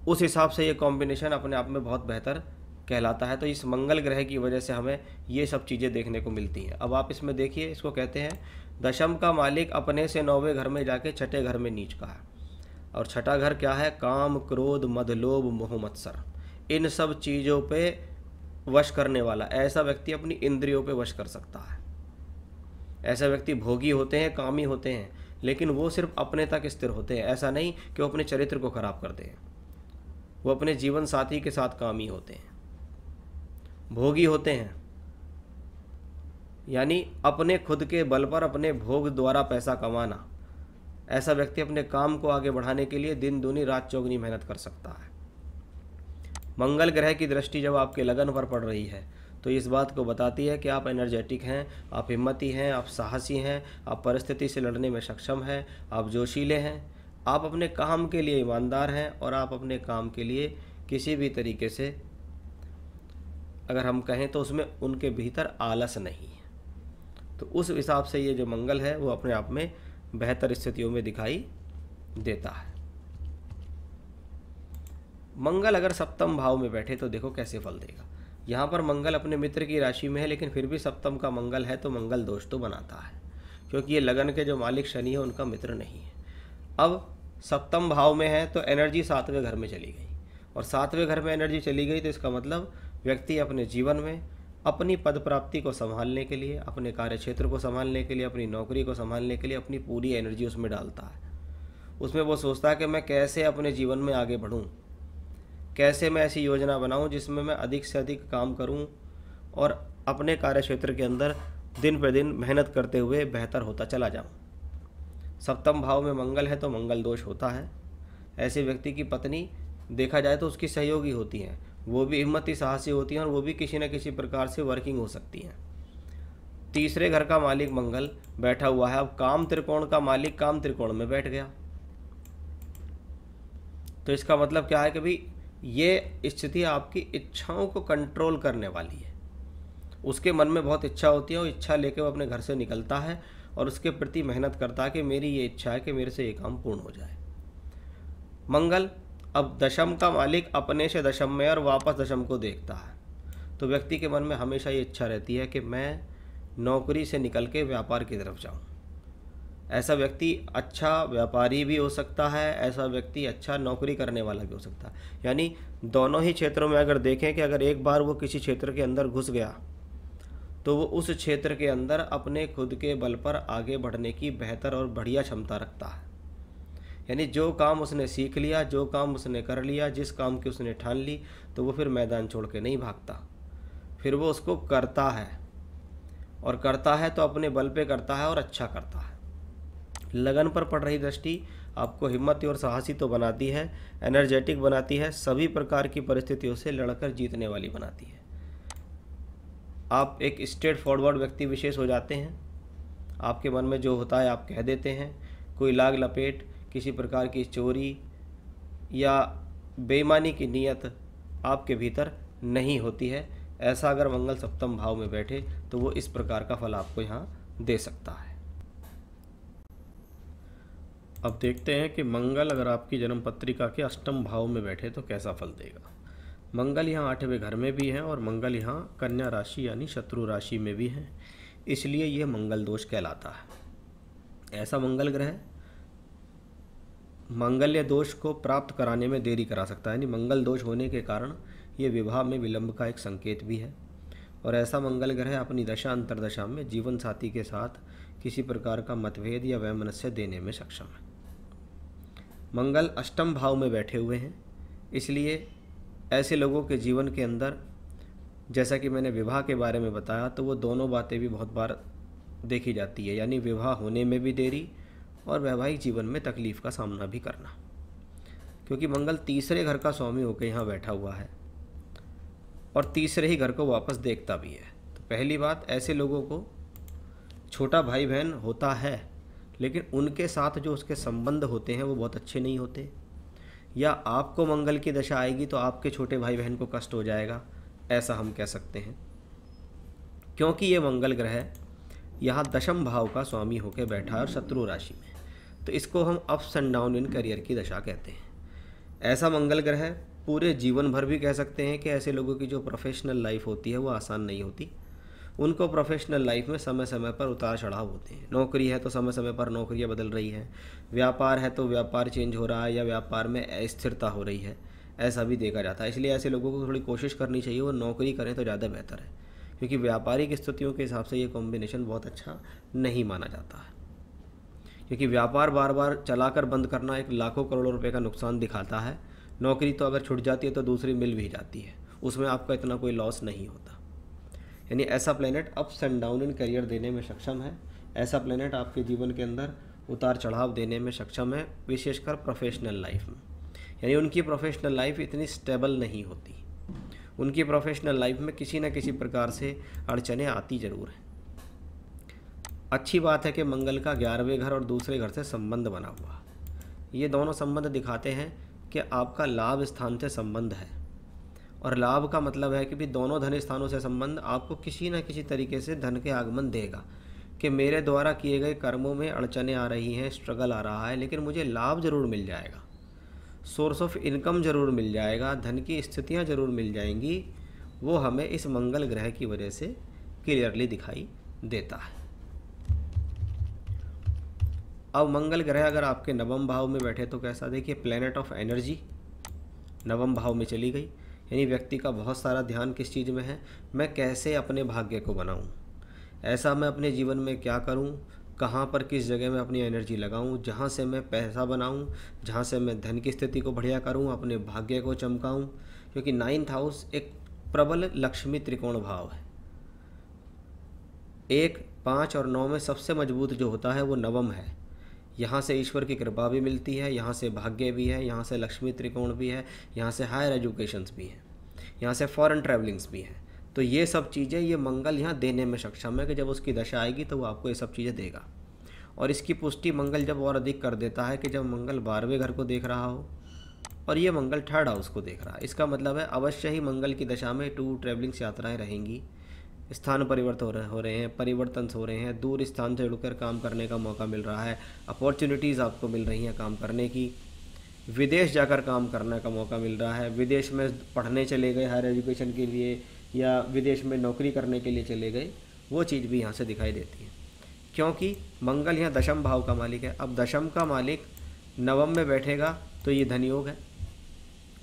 उस हिसाब से ये कॉम्बिनेशन अपने आप में बहुत बेहतर कहलाता है। तो इस मंगल ग्रह की वजह से हमें ये सब चीज़ें देखने को मिलती हैं। अब आप इसमें देखिए, इसको कहते हैं दशम का मालिक अपने से 9वें घर में जाके छठे घर में नीच का है। और छठा घर क्या है? काम, क्रोध, मद, लोभ, मोह, मत्सर, इन सब चीज़ों पे वश करने वाला। ऐसा व्यक्ति अपनी इंद्रियों पे वश कर सकता है। ऐसा व्यक्ति भोगी होते हैं, कामी होते हैं, लेकिन वो सिर्फ अपने तक स्थिर होते हैं। ऐसा नहीं कि वो अपने चरित्र को खराब कर दें। वो अपने जीवन साथी के साथ कामी होते हैं, भोगी होते हैं, यानी अपने खुद के बल पर अपने भोग द्वारा पैसा कमाना। ऐसा व्यक्ति अपने काम को आगे बढ़ाने के लिए दिन दूनी रात चौगुनी मेहनत कर सकता है। मंगल ग्रह की दृष्टि जब आपके लगन पर पड़ रही है तो इस बात को बताती है कि आप एनर्जेटिक हैं, आप हिम्मती हैं, आप साहसी हैं, आप परिस्थिति से लड़ने में सक्षम हैं, आप जोशीले हैं, आप अपने काम के लिए ईमानदार हैं और आप अपने काम के लिए किसी भी तरीके से अगर हम कहें तो उसमें उनके भीतर आलस नहीं है। तो उस हिसाब से ये जो मंगल है वो अपने आप में बेहतर स्थितियों में दिखाई देता है। मंगल अगर सप्तम भाव में बैठे तो देखो कैसे फल देगा। यहाँ पर मंगल अपने मित्र की राशि में है, लेकिन फिर भी सप्तम का मंगल है तो मंगल दोष तो बनाता है, क्योंकि ये लगन के जो मालिक शनि है उनका मित्र नहीं है। अब सप्तम भाव में है तो एनर्जी 7वें घर में चली गई, और 7वें घर में एनर्जी चली गई तो इसका मतलब व्यक्ति अपने जीवन में अपनी पद प्राप्ति को संभालने के लिए, अपने कार्य क्षेत्र को संभालने के लिए, अपनी नौकरी को संभालने के लिए अपनी पूरी एनर्जी उसमें डालता है। उसमें वो सोचता है कि मैं कैसे अपने जीवन में आगे बढ़ूं, कैसे मैं ऐसी योजना बनाऊं जिसमें मैं अधिक से अधिक काम करूं और अपने कार्य क्षेत्र के अंदर दिन पर दिन मेहनत करते हुए बेहतर होता चला जाऊं। सप्तम भाव में मंगल है तो मंगल दोष होता है। ऐसे व्यक्ति की पत्नी देखा जाए तो उसकी सहयोगी होती हैं, वो भी हिम्मती साहसी होती हैं और वो भी किसी न किसी प्रकार से वर्किंग हो सकती हैं। तीसरे घर का मालिक मंगल बैठा हुआ है। अब काम त्रिकोण का मालिक काम त्रिकोण में बैठ गया, तो इसका मतलब क्या है कि भाई ये स्थिति आपकी इच्छाओं को कंट्रोल करने वाली है। उसके मन में बहुत इच्छा होती है और इच्छा लेके वो अपने घर से निकलता है और उसके प्रति मेहनत करता है कि मेरी ये इच्छा है कि मेरे से ये काम पूर्ण हो जाए। मंगल अब दशम का मालिक अपने से दशम में और वापस दशम को देखता है, तो व्यक्ति के मन में हमेशा ये इच्छा रहती है कि मैं नौकरी से निकल के व्यापार की तरफ जाऊं। ऐसा व्यक्ति अच्छा व्यापारी भी हो सकता है, ऐसा व्यक्ति अच्छा नौकरी करने वाला भी हो सकता है। यानी दोनों ही क्षेत्रों में अगर देखें कि अगर एक बार वो किसी क्षेत्र के अंदर घुस गया तो वो उस क्षेत्र के अंदर अपने खुद के बल पर आगे बढ़ने की बेहतर और बढ़िया क्षमता रखता है। यानी जो काम उसने सीख लिया, जो काम उसने कर लिया, जिस काम की उसने ठान ली, तो वो फिर मैदान छोड़ के नहीं भागता, फिर वो उसको करता है, और करता है तो अपने बल पे करता है और अच्छा करता है। लगन पर पड़ रही दृष्टि आपको हिम्मती और साहसी तो बनाती है, एनर्जेटिक बनाती है, सभी प्रकार की परिस्थितियों से लड़कर जीतने वाली बनाती है। आप एक स्ट्रेट फॉरवर्ड व्यक्ति विशेष हो जाते हैं। आपके मन में जो होता है आप कह देते हैं। कोई लाग लपेट, किसी प्रकार की चोरी या बेईमानी की नीयत आपके भीतर नहीं होती है। ऐसा अगर मंगल सप्तम भाव में बैठे तो वो इस प्रकार का फल आपको यहाँ दे सकता है। अब देखते हैं कि मंगल अगर आपकी जन्म पत्रिका के अष्टम भाव में बैठे तो कैसा फल देगा। मंगल यहाँ 8वें घर में भी है और मंगल यहाँ कन्या राशि यानी शत्रु राशि में भी है, इसलिए यह मंगल दोष कहलाता है। ऐसा मंगल ग्रह मंगल्य दोष को प्राप्त कराने में देरी करा सकता है, यानी मंगल दोष होने के कारण ये विवाह में विलंब का एक संकेत भी है। और ऐसा मंगल ग्रह अपनी दशा अंतर्दशा में जीवन साथी के साथ किसी प्रकार का मतभेद या वैमनस्य देने में सक्षम है। मंगल अष्टम भाव में बैठे हुए हैं, इसलिए ऐसे लोगों के जीवन के अंदर, जैसा कि मैंने विवाह के बारे में बताया, तो वो दोनों बातें भी बहुत बार देखी जाती है, यानी विवाह होने में भी देरी और वैवाहिक जीवन में तकलीफ़ का सामना भी करना, क्योंकि मंगल तीसरे घर का स्वामी होकर यहाँ बैठा हुआ है और तीसरे ही घर को वापस देखता भी है। तो पहली बात, ऐसे लोगों को छोटा भाई बहन होता है, लेकिन उनके साथ जो उसके संबंध होते हैं वो बहुत अच्छे नहीं होते, या आपको मंगल की दशा आएगी तो आपके छोटे भाई बहन को कष्ट हो जाएगा, ऐसा हम कह सकते हैं। क्योंकि ये मंगल ग्रह यहाँ दशम भाव का स्वामी होकर बैठा है और शत्रु राशि में, तो इसको हम ups and down in career की दशा कहते हैं। ऐसा मंगल ग्रह पूरे जीवन भर भी कह सकते हैं कि ऐसे लोगों की जो प्रोफेशनल लाइफ होती है वो आसान नहीं होती। उनको प्रोफेशनल लाइफ में समय समय पर उतार चढ़ाव होते हैं। नौकरी है तो समय समय पर नौकरियां बदल रही हैं, व्यापार है तो व्यापार चेंज हो रहा है या व्यापार में अस्थिरता हो रही है, ऐसा भी देखा जाता है। इसलिए ऐसे लोगों को थोड़ी कोशिश करनी चाहिए और नौकरी करें तो ज़्यादा बेहतर है, क्योंकि व्यापारिक स्थितियों के हिसाब से ये कॉम्बिनेशन बहुत अच्छा नहीं माना जाता है। क्योंकि व्यापार बार बार चलाकर बंद करना एक लाखों करोड़ों रुपए का नुकसान दिखाता है। नौकरी तो अगर छूट जाती है तो दूसरी मिल भी जाती है, उसमें आपका इतना कोई लॉस नहीं होता। यानी ऐसा planet ups and down in career देने में सक्षम है। ऐसा प्लेनेट आपके जीवन के अंदर उतार चढ़ाव देने में सक्षम है, विशेषकर प्रोफेशनल लाइफ में। यानी उनकी प्रोफेशनल लाइफ इतनी स्टेबल नहीं होती, उनकी प्रोफेशनल लाइफ में किसी न किसी प्रकार से अड़चनें आती ज़रूर हैं। अच्छी बात है कि मंगल का 11वें घर और दूसरे घर से संबंध बना हुआ, ये दोनों संबंध दिखाते हैं कि आपका लाभ स्थान से संबंध है। और लाभ का मतलब है कि भी दोनों धन स्थानों से संबंध आपको किसी न किसी तरीके से धन के आगमन देगा, कि मेरे द्वारा किए गए कर्मों में अड़चनें आ रही हैं, स्ट्रगल आ रहा है, लेकिन मुझे लाभ ज़रूर मिल जाएगा, सोर्स ऑफ इनकम ज़रूर मिल जाएगा, धन की स्थितियाँ ज़रूर मिल जाएंगी। वो हमें इस मंगल ग्रह की वजह से क्लियरली दिखाई देता है। अब मंगल ग्रह अगर आपके नवम भाव में बैठे तो कैसा, देखिए प्लैनेट ऑफ एनर्जी नवम भाव में चली गई, यानी व्यक्ति का बहुत सारा ध्यान किस चीज़ में है, मैं कैसे अपने भाग्य को बनाऊं, ऐसा मैं अपने जीवन में क्या करूं, कहाँ पर किस जगह में अपनी एनर्जी लगाऊं, जहाँ से मैं पैसा बनाऊं, जहाँ से मैं धन की स्थिति को बढ़िया करूं, अपने भाग्य को चमकाऊं। क्योंकि 9th हाउस एक प्रबल लक्ष्मी त्रिकोण भाव है। 1, 5 और 9 में सबसे मजबूत जो होता है वो नवम है। यहाँ से ईश्वर की कृपा भी मिलती है, यहाँ से भाग्य भी है, यहाँ से लक्ष्मी त्रिकोण भी है, यहाँ से हायर एजुकेशंस भी है, यहाँ से फॉरेन ट्रैवलिंग्स भी हैं। तो ये सब चीज़ें ये मंगल यहाँ देने में सक्षम है कि जब उसकी दशा आएगी तो वो आपको ये सब चीज़ें देगा। और इसकी पुष्टि मंगल जब और अधिक कर देता है कि जब मंगल 12वें घर को देख रहा हो और ये मंगल 3rd हाउस को देख रहा है। इसका मतलब है अवश्य ही मंगल की दशा में टूर ट्रैवलिंग्स यात्राएँ रहेंगी, स्थान परिवर्तन हो रहे हैं, परिवर्तन हो रहे हैं, दूर स्थान से जुड़कर काम करने का मौका मिल रहा है, अपॉर्चुनिटीज़ आपको मिल रही हैं काम करने की, विदेश जाकर काम करने का मौका मिल रहा है, विदेश में पढ़ने चले गए हायर एजुकेशन के लिए या विदेश में नौकरी करने के लिए चले गए, वो चीज़ भी यहाँ से दिखाई देती है। क्योंकि मंगल यहाँ दशम भाव का मालिक है। अब दशम का मालिक नवम में बैठेगा तो ये धनयोग है,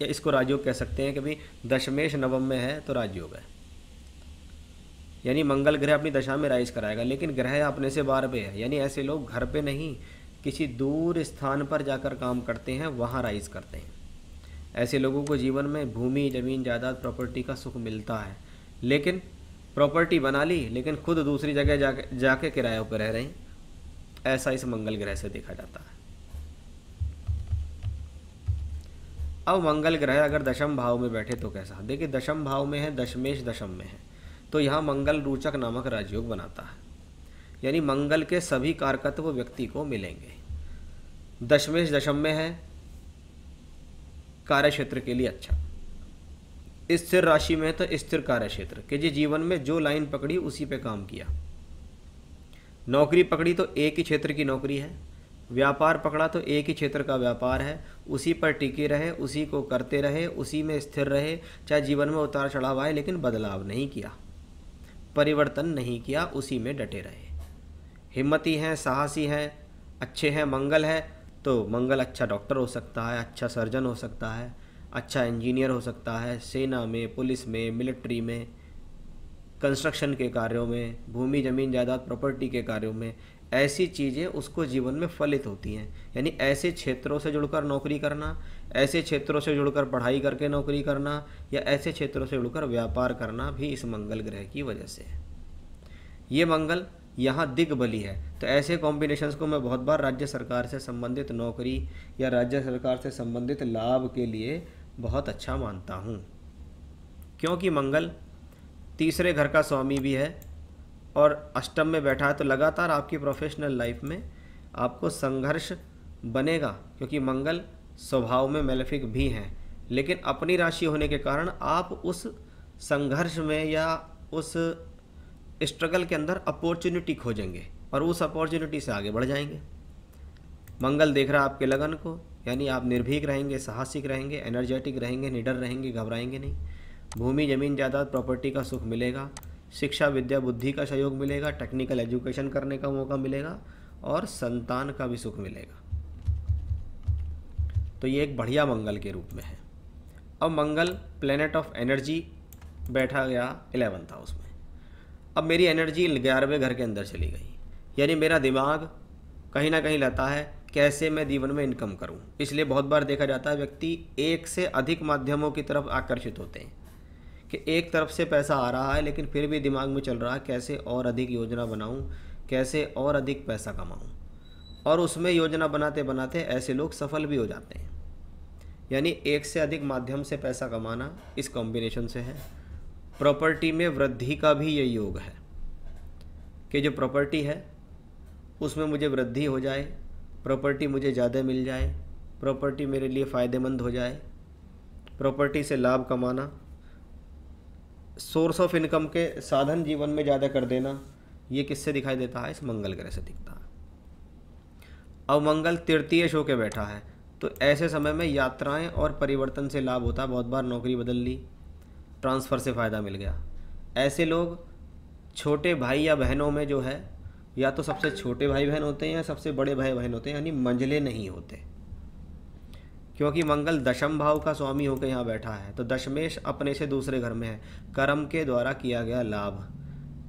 या इसको राजयोग कह सकते हैं कि भाई दशमेश नवम में है तो राजयोग है। यानी मंगल ग्रह अपनी दशा में राइज कराएगा, लेकिन ग्रह अपने से 12 पे है। यानी ऐसे लोग घर पे नहीं किसी दूर स्थान पर जाकर काम करते हैं, वहाँ राइज करते हैं। ऐसे लोगों को जीवन में भूमि, ज़मीन, जायदाद, प्रॉपर्टी का सुख मिलता है, लेकिन प्रॉपर्टी बना ली लेकिन खुद दूसरी जगह जाके किरायों पर रह रहे हैं। ऐसा इस मंगल ग्रह से देखा जाता है। अब मंगल ग्रह अगर दशम भाव में बैठे तो कैसा, देखिए दशम भाव में है, दशमेश दशम में है, तो यहाँ मंगल रोचक नामक राजयोग बनाता है। यानी मंगल के सभी कारकत्व व्यक्ति को मिलेंगे। दशमेश दशम में है, कार्य क्षेत्र के लिए अच्छा, स्थिर राशि में है तो स्थिर कार्य क्षेत्र कि जी जीवन में जो लाइन पकड़ी उसी पे काम किया। नौकरी पकड़ी तो एक ही क्षेत्र की नौकरी है, व्यापार पकड़ा तो एक ही क्षेत्र का व्यापार है, उसी पर टिके रहे, उसी को करते रहे, उसी में स्थिर रहे, चाहे जीवन में उतार चढ़ाव आए लेकिन बदलाव नहीं किया, परिवर्तन नहीं किया, उसी में डटे रहे। हिम्मती हैं, साहसी हैं, अच्छे हैं, मंगल है तो मंगल अच्छा डॉक्टर हो सकता है, अच्छा सर्जन हो सकता है, अच्छा इंजीनियर हो सकता है, सेना में, पुलिस में, मिलिट्री में, कंस्ट्रक्शन के कार्यों में, भूमि जमीन जायदाद प्रॉपर्टी के कार्यों में, ऐसी चीज़ें उसको जीवन में फलित होती हैं। यानी ऐसे क्षेत्रों से जुड़कर नौकरी करना, ऐसे क्षेत्रों से जुड़कर पढ़ाई करके नौकरी करना, या ऐसे क्षेत्रों से जुड़कर व्यापार करना भी इस मंगल ग्रह की वजह से है। ये मंगल यहाँ दिग्बली है, तो ऐसे कॉम्बिनेशंस को मैं बहुत बार राज्य सरकार से संबंधित नौकरी या राज्य सरकार से संबंधित लाभ के लिए बहुत अच्छा मानता हूँ, क्योंकि मंगल तीसरे घर का स्वामी भी है और अष्टम में बैठा है, तो लगातार आपकी प्रोफेशनल लाइफ में आपको संघर्ष बनेगा, क्योंकि मंगल स्वभाव में मैलेफिक भी हैं, लेकिन अपनी राशि होने के कारण आप उस संघर्ष में या उस स्ट्रगल के अंदर अपॉर्चुनिटी खोजेंगे और उस अपॉर्चुनिटी से आगे बढ़ जाएंगे। मंगल देख रहा है आपके लगन को, यानी आप निर्भीक रहेंगे, साहसिक रहेंगे, एनर्जेटिक रहेंगे, निडर रहेंगे, घबराएंगे नहीं। भूमि जमीन जायदाद प्रॉपर्टी का सुख मिलेगा, शिक्षा विद्या बुद्धि का सहयोग मिलेगा, टेक्निकल एजुकेशन करने का मौका मिलेगा और संतान का भी सुख मिलेगा। तो ये एक बढ़िया मंगल के रूप में है। अब मंगल प्लेनेट ऑफ एनर्जी बैठा गया 11th हाउस में। अब मेरी एनर्जी 11वें घर के अंदर चली गई, यानी मेरा दिमाग कहीं ना कहीं रहता है कैसे मैं जीवन में इनकम करूं। इसलिए बहुत बार देखा जाता है व्यक्ति एक से अधिक माध्यमों की तरफ आकर्षित होते हैं कि एक तरफ से पैसा आ रहा है लेकिन फिर भी दिमाग में चल रहा है कैसे और अधिक योजना बनाऊं, कैसे और अधिक पैसा कमाऊं, और उसमें योजना बनाते बनाते ऐसे लोग सफल भी हो जाते हैं। यानी एक से अधिक माध्यम से पैसा कमाना इस कॉम्बिनेशन से है। प्रॉपर्टी में वृद्धि का भी ये योग है कि जो प्रॉपर्टी है उसमें मुझे वृद्धि हो जाए, प्रॉपर्टी मुझे ज़्यादा मिल जाए, प्रॉपर्टी मेरे लिए फ़ायदेमंद हो जाए, प्रॉपर्टी से लाभ कमाना, सोर्स ऑफ इनकम के साधन जीवन में ज़्यादा कर देना, ये किससे दिखाई देता है? इस मंगल ग्रह से दिखता है। अब मंगल तृतीय शो के बैठा है, तो ऐसे समय में यात्राएं और परिवर्तन से लाभ होता है। बहुत बार नौकरी बदल ली, ट्रांसफ़र से फ़ायदा मिल गया। ऐसे लोग छोटे भाई या बहनों में जो है, या तो सबसे छोटे भाई बहन होते हैं या सबसे बड़े भाई बहन होते हैं, यानी मंझले नहीं होते, क्योंकि मंगल दशम भाव का स्वामी होकर यहाँ बैठा है। तो दशमेश अपने से दूसरे घर में है, कर्म के द्वारा किया गया लाभ।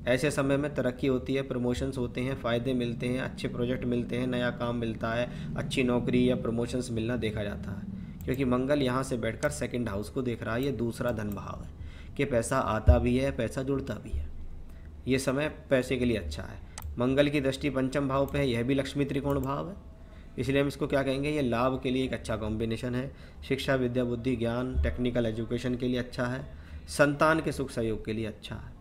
ऐसे समय में तरक्की होती है, प्रमोशंस होते हैं, फ़ायदे मिलते हैं, अच्छे प्रोजेक्ट मिलते हैं, नया काम मिलता है, अच्छी नौकरी या प्रमोशंस मिलना देखा जाता है, क्योंकि मंगल यहाँ से बैठकर सेकंड हाउस को देख रहा है। ये दूसरा धन भाव है कि पैसा आता भी है, पैसा जुड़ता भी है। ये समय पैसे के लिए अच्छा है। मंगल की दृष्टि पंचम भाव पे है, यह भी लक्ष्मी त्रिकोण भाव है, इसलिए हम इसको क्या कहेंगे, ये लाभ के लिए एक अच्छा कॉम्बिनेशन है। शिक्षा विद्या बुद्धि ज्ञान टेक्निकल एजुकेशन के लिए अच्छा है, संतान के सुख सहयोग के लिए अच्छा है।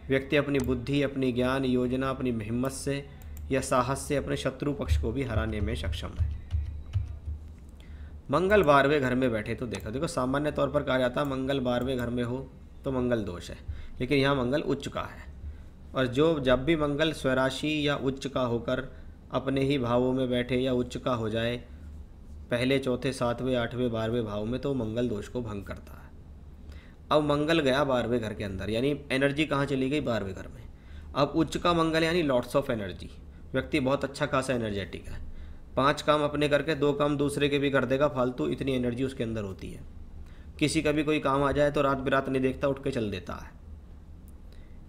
व्यक्ति अपनी बुद्धि, अपनी ज्ञान योजना, अपनी हिम्मत से या साहस से अपने शत्रु पक्ष को भी हराने में सक्षम है। मंगल 12वें घर में बैठे तो देखो सामान्य तौर पर कहा जाता है मंगल 12वें घर में हो तो मंगल दोष है, लेकिन यहाँ मंगल उच्च का है। और जब भी मंगल स्वराशि या उच्च का होकर अपने ही भावों में बैठे या उच्च का हो जाए पहले, चौथे, 7वें, 8वें, 12वें भाव में, तो मंगल दोष को भंग करता है। अब मंगल गया 12वें घर के अंदर, यानी एनर्जी कहाँ चली गई? 12वें घर में। अब उच्च का मंगल यानी लॉट्स ऑफ एनर्जी, व्यक्ति बहुत अच्छा खासा एनर्जेटिक है, 5 काम अपने करके 2 काम दूसरे के भी कर देगा फालतू, इतनी एनर्जी उसके अंदर होती है। किसी का भी कोई काम आ जाए तो रात बिरात नहीं देखता, उठ के चल देता है।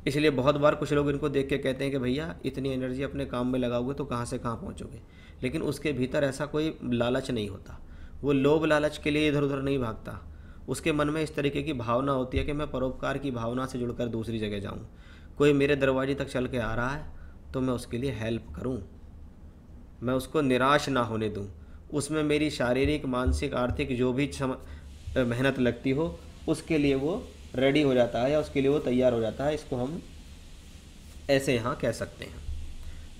इसलिए बहुत बार कुछ लोग इनको देख के कहते हैं कि भैया इतनी एनर्जी अपने काम में लगाओगे तो कहाँ से कहाँ पहुँचोगे, लेकिन उसके भीतर ऐसा कोई लालच नहीं होता। वो लोभ लालच के लिए इधर उधर नहीं भागता, उसके मन में इस तरीके की भावना होती है कि मैं परोपकार की भावना से जुड़कर दूसरी जगह जाऊँ। कोई मेरे दरवाजे तक चल के आ रहा है तो मैं उसके लिए हेल्प करूँ, मैं उसको निराश ना होने दूँ। उसमें मेरी शारीरिक मानसिक आर्थिक जो भी मेहनत लगती हो उसके लिए वो रेडी हो जाता है या उसके लिए वो तैयार हो जाता है। इसको हम ऐसे यहाँ कह सकते हैं।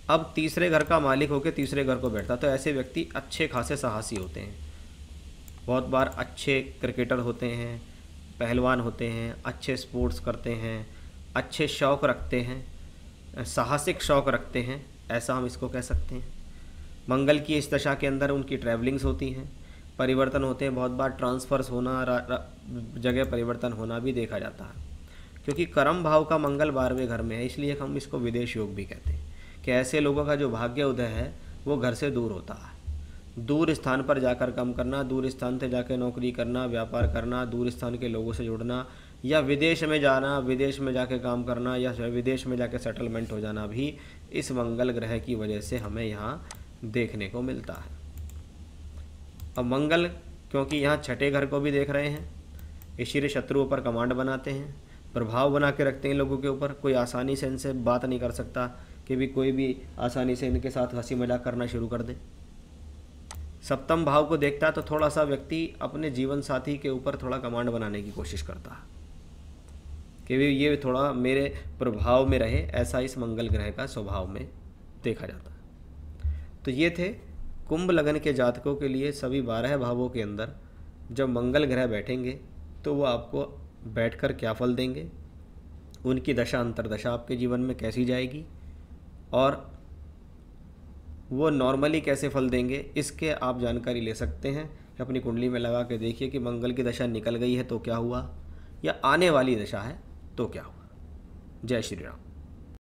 अब तीसरे घर का मालिक होकर तीसरे घर को बैठता, तो ऐसे व्यक्ति अच्छे खासे साहसी होते हैं, बहुत बार अच्छे क्रिकेटर होते हैं, पहलवान होते हैं, अच्छे स्पोर्ट्स करते हैं, अच्छे शौक़ रखते हैं, साहसिक शौक़ रखते हैं, ऐसा हम इसको कह सकते हैं। मंगल की इस दशा के अंदर उनकी ट्रैवलिंग्स होती हैं, परिवर्तन होते हैं, बहुत बार ट्रांसफर्स होना, जगह परिवर्तन होना भी देखा जाता है। क्योंकि कर्म भाव का मंगल 12वें घर में है, इसलिए हम इसको विदेश योग भी कहते हैं कि ऐसे लोगों का जो भाग्य उदय है वो घर से दूर होता है। दूर स्थान पर जाकर काम करना, दूर स्थान से जाकर नौकरी करना, व्यापार करना, दूर स्थान के लोगों से जुड़ना, या विदेश में जाना, विदेश में जाके काम करना, या विदेश में जाके सेटलमेंट हो जाना भी इस मंगल ग्रह की वजह से हमें यहाँ देखने को मिलता है। अब मंगल क्योंकि यहाँ छठे घर को भी देख रहे हैं, इसलिए शत्रुओं पर कमांड बनाते हैं, प्रभाव बना के रखते हैं लोगों के ऊपर। कोई आसानी से इनसे बात नहीं कर सकता कि भी कोई भी आसानी से इनके साथ हंसी मजाक करना शुरू कर दे। सप्तम भाव को देखता है तो थोड़ा सा व्यक्ति अपने जीवन साथी के ऊपर थोड़ा कमांड बनाने की कोशिश करता है कि भी ये थोड़ा मेरे प्रभाव में रहे, ऐसा इस मंगल ग्रह का स्वभाव में देखा जाता है। तो ये थे कुंभ लगन के जातकों के लिए सभी 12 भावों के अंदर जब मंगल ग्रह बैठेंगे तो वो आपको बैठकर क्या फल देंगे, उनकी दशा अंतरदशा आपके जीवन में कैसी जाएगी, और वो नॉर्मली कैसे फल देंगे, इसके आप जानकारी ले सकते हैं। अपनी कुंडली में लगा के देखिए कि मंगल की दशा निकल गई है तो क्या हुआ, या आने वाली दशा है तो क्या हुआ। जय श्री राम।